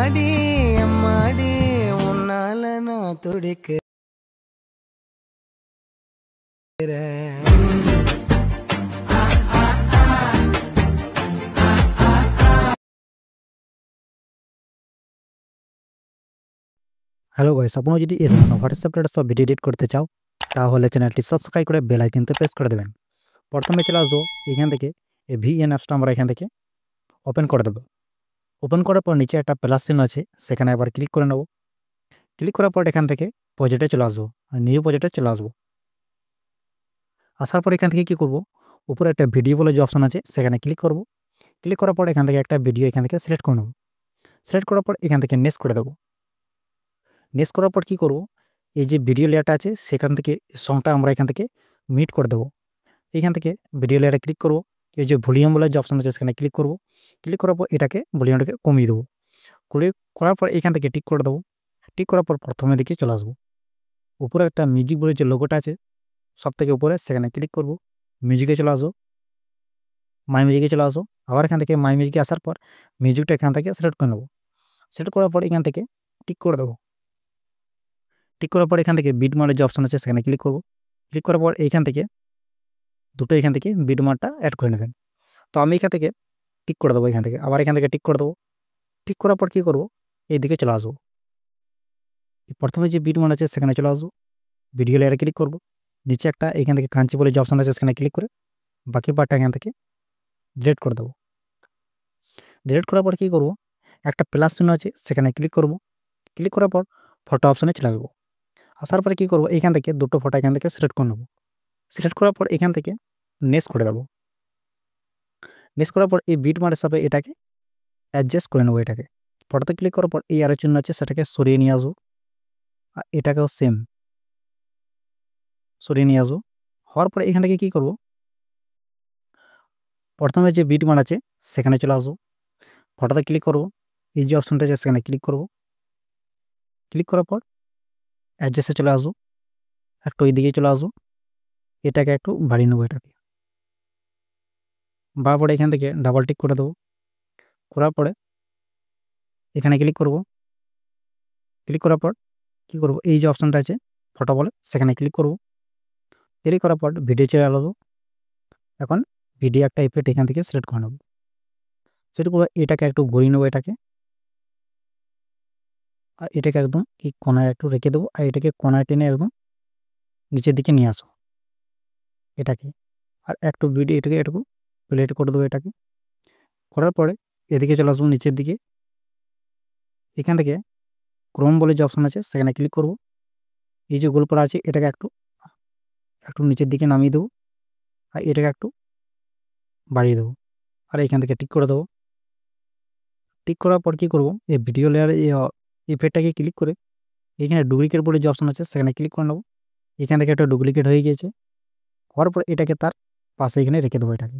அம்மாடி அம்மாடி உன்னால நான் துடிக்கிறேன். হ্যালো গাইস, আপনারা যদি এই ধরনের হোয়াটসঅ্যাপ স্ট্যাটাস বা ভিডিও এডিট করতে চাও তাহলে চ্যানেলটি সাবস্ক্রাইব করে বেল আইকনটি প্রেস করে দেবেন। প্রথমে চলে আসবো এখান থেকে এই ভিএন অ্যাপসটা আমরা এখান থেকে ওপেন করে দেব। ওপেন করার পর নিচে একটা প্লাস চিহ্ন আছে, সেখানে আবার ক্লিক করে নেব। ক্লিক করার পর এখান থেকে প্রজেক্টে চলে আসবো, নিউ প্রজেক্টে চলে আসবো। আসার পর এখান থেকে কি করব, উপরে একটা ভিডিও বলে যে অপশন আছে সেখানে ক্লিক করব। ক্লিক করার পর এখান থেকে একটা ভিডিও এখান থেকে সিলেক্ট করে নেব। সিলেক্ট করার পর এখান থেকে নেক্সট করে দেবো। নেক্সট করার পর কি করব, এই যে ভিডিও লেয়ারটা আছে সেখান থেকে সংটা আমরা এখান থেকে মিট করে দেবো। এখান থেকে ভিডিও লেয়ারে ক্লিক করব, এই যে ভলিউম বলে যে অপশন আছে সেখানে ক্লিক করব। ক্লিক করার পর এটাকে ভলিউমটাকে কমিয়ে দেবো। ক্লিক করার পর এখান থেকে টিক করে দেবো। টিক করার পর প্রথমে দিকে চলে আসবো। উপরে একটা মিউজিক বলে যে লোগোটা আছে সব থেকে উপরে, সেখানে ক্লিক করব। মিউজিকে চলে আসবো, মাই মিউজিকে চলে আসবো। আবার এখান থেকে মাই মিউজিকে আসার পর মিউজিকটা এখান থেকে সিলেক্ট করে নেবো। সিলেক্ট করার পর এখান থেকে টিক করে দেবো। টিক করার পর এখান থেকে বিট মার্কের যে অপশন আছে সেখানে ক্লিক করব। ক্লিক করার পর এইখান থেকে দুটো এখান থেকে বিট মার্কটা অ্যাড করে নেবেন। তো আমি এখান থেকে টিক করে দেবো, এখান থেকে আবার এখান থেকে টিক করে দেবো। টিক করার পর কী করবো, এইদিকে চলে আসবো। প্রথমে যে বিট মার্ক আছে সেখানে চলে আসবো, ভিডিও লেয়ারে ক্লিক করব। নিচে একটা এখান থেকে কাঞ্চি বলে যে অপশন আছে সেখানে ক্লিক করে বাকি পার্টটা এখান থেকে ডিলিট করে দেবো। ডিলিট করার পর কী করবো, একটা প্লাস চিহ্ন আছে সেখানে ক্লিক করব। ক্লিক করার পর ফটো অপশনে চলে আসবো। আসার পরে কী করবো, এখান থেকে দুটো ফটো এখান থেকে সিলেক্ট করে নেবো। সিলেক্ট করার পর এখান থেকে নেক্সট করে দেবো। নেক্সট করার পর এই বিট মার্ক হিসাবে এটাকে অ্যাডজাস্ট করে নেবো। এটাকে ফটোতে ক্লিক করার পর এই আরও চিহ্ন আছে সেটাকে সরিয়ে নিয়ে আসবো। আর এটাকেও সেম সরিয়ে নিয়ে আসবো। হওয়ার পরে এখান থেকে কী করবো, প্রথমে যে বিট মার্ক আছে সেখানে চলে আসবো। ফটোতে ক্লিক করব, এই যে অপশনটা আছে সেখানে ক্লিক করব। ক্লিক করার পর অ্যাডজাস্টে চলে আসবো, একটু এইদিকে চলে আসবো। এটাকে একটু বাড়িয়ে নেবো। এটাকে বাড়ার পরে এখান থেকে ডাবল টিক করে দেবো। করার পরে এখানে ক্লিক করব। ক্লিক করার পর কী করব, এই যে অপশনটা আছে ফটো বলে সেখানে ক্লিক করব। ক্লিক করার পর ভিডিও চলে আসবো। এখন ভিডিও একটা ইফেক্ট এখান থেকে সিলেক্ট করে নেব। সেটা করে এটাকে একটু ঘুরিয়ে নেবো। এটাকে আর এটাকে একদম এই কোনায় একটু রেখে দেবো। আর এটাকে কোনায় টেনে একদম নিচের দিকে নিয়ে আসো এটাকে। আর একটু ভিডিও এটাকে একটু প্লেট করে দেবো। এটাকে করার পরে এদিকে চলে আসবো নিচের দিকে। এখান থেকে ক্রোম বলে যে অপশন আছে সেখানে ক্লিক করব। এই যে গোলপাড়া আছে এটাকে একটু একটু নিচের দিকে নামিয়ে দেবো। আর এটাকে একটু বাড়িয়ে দেবো। আর এখান থেকে টিক করে দেবো। টিক করার পর কী করবো, এই ভিডিও লেয়ারে এই ইফেক্টটাকে ক্লিক করে এখানে ডুপ্লিকেট বলে যে অপশন আছে সেখানে ক্লিক করে নেবো। এখান থেকে একটা ডুপ্লিকেট হয়ে গিয়েছে। হওয়ার পর এটাকে তার পাশে এখানে রেখে দেবো। এটাকে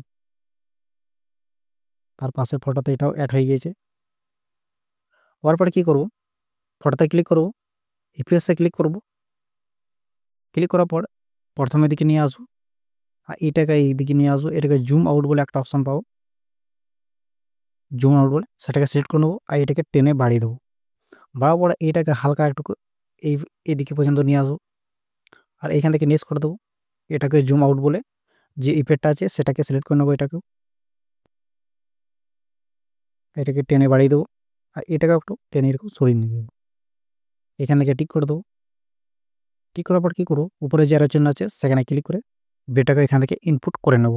তার পাশের ফটোতে এটাও অ্যাড হয়ে গিয়েছে। হওয়ার পরে কী করবো, ফটোতে ক্লিক করব, ইপিএসে ক্লিক করব। ক্লিক করার পর প্রথমের দিকে নিয়ে আসবো। আর এটাকে এই দিকে নিয়ে আসবো। এটাকে জুম আউট বলে একটা অপশন পাবো, জুম আউট বলে সেটাকে সিলেক্ট করে নেবো। আর এটাকে টেনে বাড়িয়ে দেবো। বাড়ার পরে এটাকে হালকা একটু এই এদিকে পর্যন্ত নিয়ে আসবো। আর এখান থেকে নেক্সট করে দেবো। এটাকে জুম আউট বলে যে ইফেক্টটা আছে সেটাকে সিলেক্ট করে নেবো। এটাকে টেনে বাড়িয়ে দেবো। আর এটাকে একটু টেনে এরকম সরিয়ে নিয়ে দেবো। এখান থেকে টিক করে দেবো। টিক করার পর কী করবো, উপরে যে আরও চিহ্ন আছে সেখানে ক্লিক করে ডেটাকে এখান থেকে ইনপুট করে নেব।